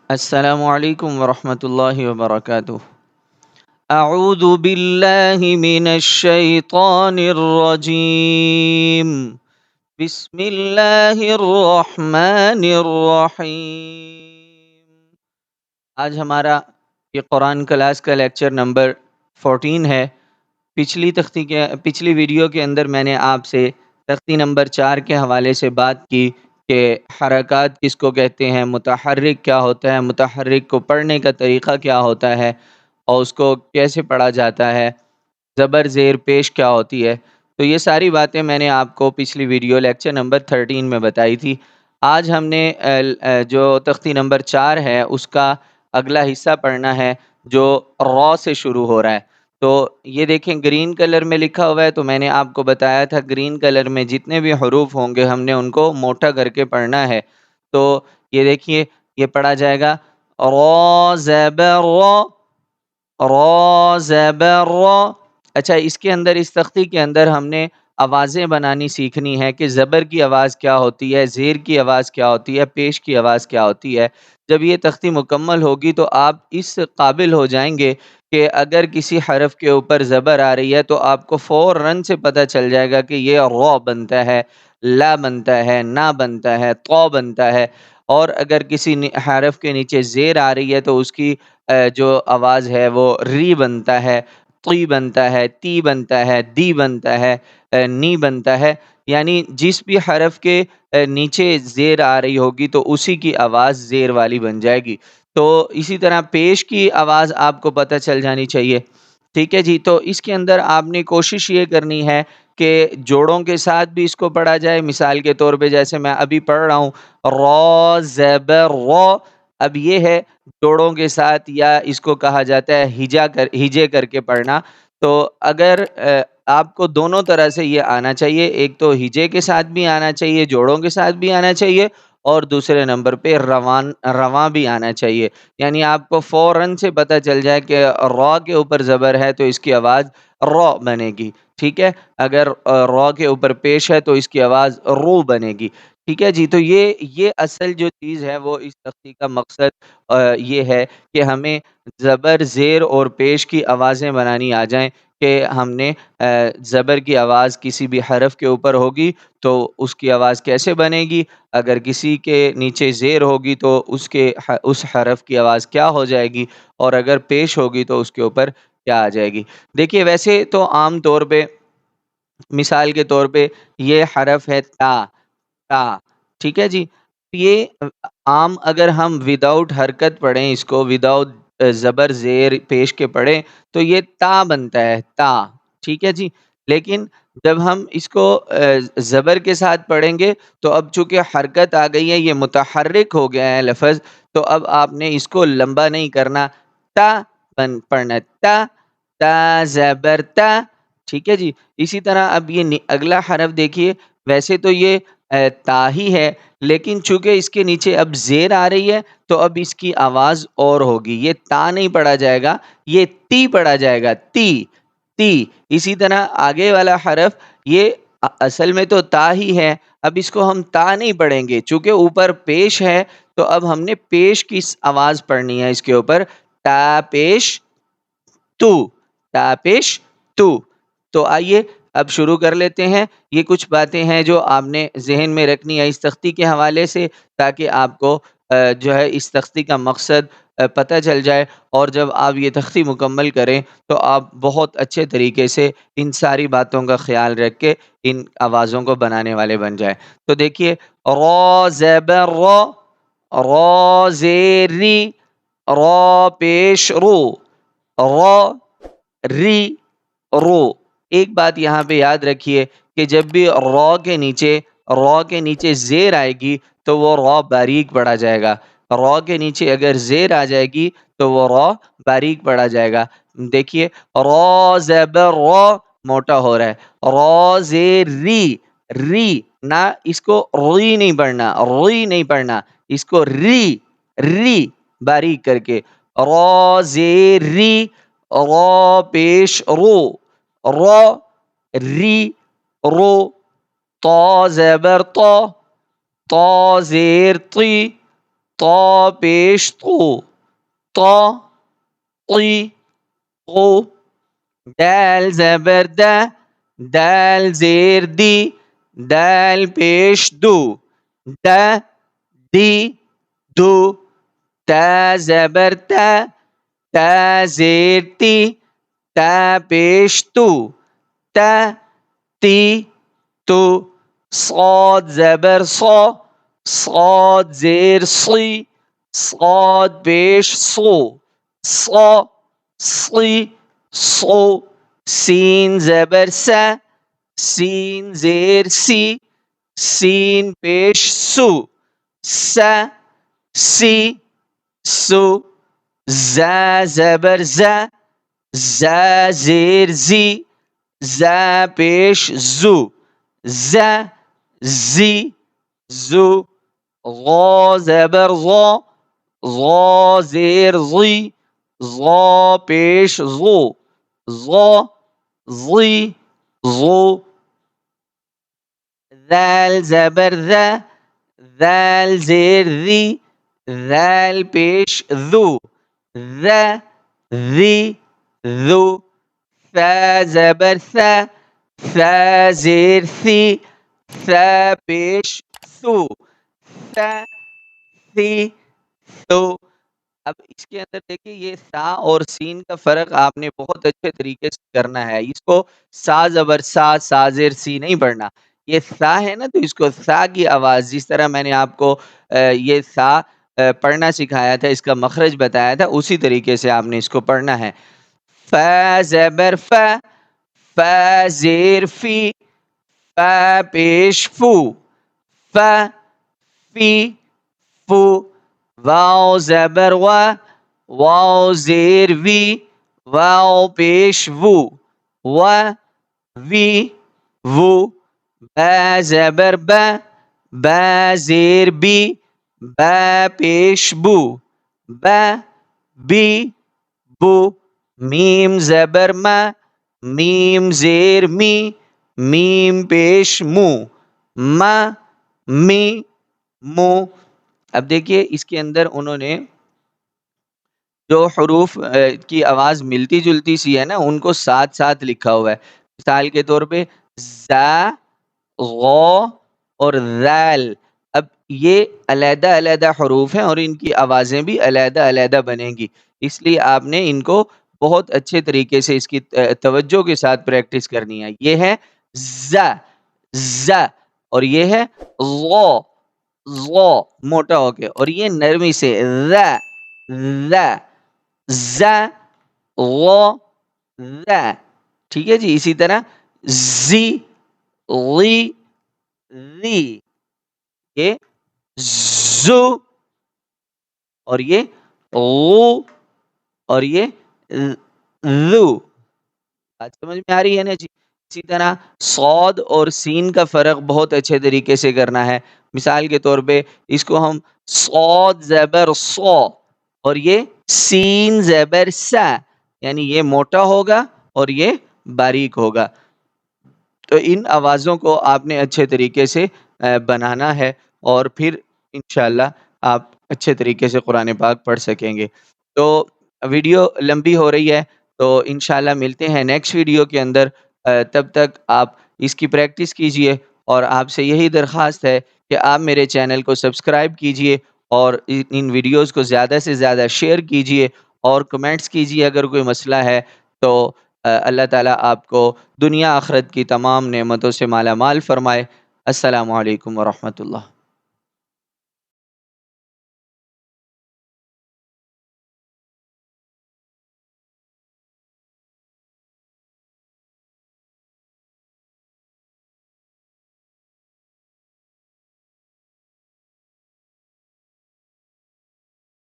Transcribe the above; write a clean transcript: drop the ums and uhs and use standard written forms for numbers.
السلام علیکم ورحمۃ اللہ وبرکاتہ۔ اعوذ باللہ من الشیطان الرجیم، بسم اللہ الرحمن الرحیم۔ آج ہمارا یہ قرآن کلاس کا لیکچر نمبر 14 ہے۔ پچھلی ویڈیو کے اندر میں نے آپ سے تختی نمبر 4 کے حوالے سے بات کی کہ حرکات کس کو کہتے ہیں، متحرک کیا ہوتا ہے، متحرک کو پڑھنے کا طریقہ کیا ہوتا ہے اور اس کو کیسے پڑھا جاتا ہے، زبر زیر پیش کیا ہوتی ہے۔ تو یہ ساری باتیں میں نے آپ کو پچھلی ویڈیو لیکچر نمبر 13 میں بتائی تھی۔ آج ہم نے جو تختی نمبر 4 ہے اس کا اگلا حصہ پڑھنا ہے جو را سے شروع ہو رہا ہے۔ تو یہ دیکھیں گرین کلر میں لکھا ہوا ہے، تو میں نے آپ کو بتایا تھا گرین کلر میں جتنے بھی حروف ہوں گے ہم نے ان کو موٹا کر کے پڑھنا ہے۔ تو یہ دیکھیے، یہ پڑھا جائے گا را زبر را، را زبر را۔ اچھا، اس کے اندر، اس تختی کے اندر ہم نے آوازیں بنانی سیکھنی ہے کہ زبر کی آواز کیا ہوتی ہے، زیر کی آواز کیا ہوتی ہے، پیش کی آواز کیا ہوتی ہے۔ جب یہ تختی مکمل ہوگی تو آپ اس قابل ہو جائیں گے کہ اگر کسی حرف کے اوپر زبر آ رہی ہے تو آپ کو فوراً سے پتہ چل جائے گا کہ یہ را بنتا ہے، لا بنتا ہے، نا بنتا ہے، طا بنتا ہے۔ اور اگر کسی حرف کے نیچے زیر آ رہی ہے تو اس کی جو آواز ہے وہ ری بنتا ہے، طی بنتا ہے، تی بنتا ہے، دی بنتا ہے، نی بنتا ہے۔ یعنی جس بھی حرف کے نیچے زیر آ رہی ہوگی تو اسی کی آواز زیر والی بن جائے گی۔ تو اسی طرح پیش کی آواز آپ کو پتہ چل جانی چاہیے، ٹھیک ہے جی۔ تو اس کے اندر آپ نے کوشش یہ کرنی ہے کہ جوڑوں کے ساتھ بھی اس کو پڑھا جائے۔ مثال کے طور پہ جیسے میں ابھی پڑھ رہا ہوں را زبر را، اب یہ ہے جوڑوں کے ساتھ، یا اس کو کہا جاتا ہے ہجے کر کے پڑھنا۔ تو اگر آپ کو دونوں طرح سے یہ آنا چاہیے، ایک تو ہجے کے ساتھ بھی آنا چاہیے، جوڑوں کے ساتھ بھی آنا چاہیے، اور دوسرے نمبر پہ رواں بھی آنا چاہیے۔ یعنی آپ کو فوراً سے پتہ چل جائے کہ را کے اوپر زبر ہے تو اس کی آواز را بنے گی، ٹھیک ہے۔ اگر را کے اوپر پیش ہے تو اس کی آواز رو بنے گی، ٹھیک ہے جی۔ تو یہ اصل جو چیز ہے وہ اس تختی کا مقصد یہ ہے کہ ہمیں زبر زیر اور پیش کی آوازیں بنانی آ جائیں کہ ہم نے زبر کی آواز کسی بھی حرف کے اوپر ہوگی تو اس کی آواز کیسے بنے گی، اگر کسی کے نیچے زیر ہوگی تو اس حرف کی آواز کیا ہو جائے گی، اور اگر پیش ہوگی تو اس کے اوپر کیا آ جائے گی۔ دیکھیے ویسے تو عام طور پہ، مثال کے طور پہ یہ حرف ہے تا، تا، ٹھیک ہے جی۔ یہ عام اگر ہم وداؤٹ حرکت پڑھیں، اس کو وداؤٹ زبر زیر پیش کے پڑھیں تو یہ تا بنتا ہے، تا، ٹھیک ہے جی۔ لیکن جب ہم اس کو زبر کے ساتھ پڑھیں گے تو اب چونکہ حرکت آ گئی ہے، یہ متحرک ہو گیا ہے لفظ، تو اب آپ نے اس کو لمبا نہیں کرنا، تا پڑھنا، تا، تا زبر تا، ٹھیک ہے جی۔ اسی طرح اب یہ اگلا حرف دیکھیے، ویسے تو یہ تا ہی ہے، لیکن چونکہ اس کے نیچے اب زیر آ رہی ہے تو اب اس کی آواز اور ہوگی، یہ تا نہیں پڑھا جائے گا، یہ تی پڑھا جائے گا، تی، تی۔ اسی طرح آگے والا حرف، یہ اصل میں تو تا ہی ہے، اب اس کو ہم تا نہیں پڑھیں گے، چونکہ اوپر پیش ہے تو اب ہم نے پیش کی آواز پڑھنی ہے اس کے اوپر، تا پیش تو، تا پیش تو۔ تو آئیے اب شروع کر لیتے ہیں۔ یہ کچھ باتیں ہیں جو آپ نے ذہن میں رکھنی ہے اس تختی کے حوالے سے، تاکہ آپ کو جو ہے اس تختی کا مقصد پتہ چل جائے، اور جب آپ یہ تختی مکمل کریں تو آپ بہت اچھے طریقے سے ان ساری باتوں کا خیال رکھ کے ان آوازوں کو بنانے والے بن جائیں۔ تو دیکھیے را زبر را، را زیر ری، را پیش رو، را ری رو۔ ایک بات یہاں پہ یاد رکھیے کہ جب بھی را کے نیچے زیر آئے گی تو وہ را باریک پڑھا جائے گا، را کے نیچے اگر زیر آ جائے گی تو وہ را باریک پڑھا جائے گا۔ دیکھیے را زبر را موٹا ہو رہا ہے، را زیر ری، ری، نہ اس کو ری نہیں پڑھنا، ری نہیں پڑھنا، اس کو ری، ری باریک کر کے، را زیر ری، را پیش رو، را ری رو، طا زبر طا، طا زیر طی، طا پیش تو، طا، طی، طو. دال زبر دا، دال زیر دی، دال پیش دو، دا، دی، دو. تا زبر تا، تا زیر تی، تا پیش تو، تا، تی، تو. صاد زبر صا، صاد زیر صی، صاد پیش صو، صا، صی، صو. سین زبر سا، سین زیر سی، سین پیش سو، سا، سی، سو. زا زبر زا، زا زیر زی، زا پیش زو، زا، زی، زو. غا زبر غا، غا زیر غی، غا پیش غو، غا، غی، غو. ذال زبر ذا، ذال زیر ذی، ذال پیش ذو، ذا، ذی، ذو. ثا زبر ثا، ثا زیر ثی، ثا پیش ثو، ثا، ثی، ثو. اب اس کے اندر دیکھیے یہ سا اور سین کا فرق آپ نے بہت اچھے طریقے سے کرنا ہے. اس کو سا زبر سا، سا زیر سی نہیں پڑھنا. یہ سا ہے نا تو اس کو سا کی آواز، جس طرح میں نے آپ کو یہ سا پڑھنا سکھایا تھا، اس کا مخرج بتایا تھا، اسی طریقے سے آپ نے اس کو پڑھنا ہے. فا زبر فا، فا زیر فی، فا پیش فو، فا، فی، فو. واو زبر وا، واو زیر وی، واو پیش وو، و، وی، وو. با زبر با، با زیر بی، با پیش بو، با، بی، بو. میم زبر ما، میم زیر می، میم پیش مو، ما، می، مو. اب دیکھیے اس کے اندر انہوں نے جو حروف کی آواز ملتی جلتی سی ہے نا، ان کو ساتھ ساتھ لکھا ہوا ہے. مثال کے طور پہ زا، غو اور ذال. اب یہ علیحدہ علیحدہ حروف ہیں اور ان کی آوازیں بھی علیحدہ علیحدہ بنیں گی. اس لیے آپ نے ان کو بہت اچھے طریقے سے اس کی توجہ کے ساتھ پریکٹس کرنی ہے. یہ ہے زا، زا، اور یہ ہے غو، غو موٹا ہو کے، اور یہ نرمی سے ذا، ذا، ذا، غو، ذا. ٹھیک ہے جی. اسی طرح زی، غی، ذی، یہ زو، اور یہ غو، اور یہ ذو. بات سمجھ میں آ رہی ہے نا جی. اسی طرح صاد اور سین کا فرق بہت اچھے طریقے سے کرنا ہے. مثال کے طور پہ اس کو ہم صاد زبر صو، اور یہ سین زبر سا، یعنی یہ موٹا ہوگا اور یہ باریک ہوگا. تو ان آوازوں کو آپ نے اچھے طریقے سے بنانا ہے، اور پھر انشاءاللہ آپ اچھے طریقے سے قرآن پاک پڑھ سکیں گے. تو ویڈیو لمبی ہو رہی ہے، تو انشاءاللہ ملتے ہیں نیکسٹ ویڈیو کے اندر. تب تک آپ اس کی پریکٹس کیجئے، اور آپ سے یہی درخواست ہے کہ آپ میرے چینل کو سبسکرائب کیجئے، اور ان ویڈیوز کو زیادہ سے زیادہ شیئر کیجئے، اور کمنٹس کیجئے اگر کوئی مسئلہ ہے تو. اللہ تعالیٰ آپ کو دنیا آخرت کی تمام نعمتوں سے مالا مال فرمائے. السلام علیکم ورحمۃ اللہ.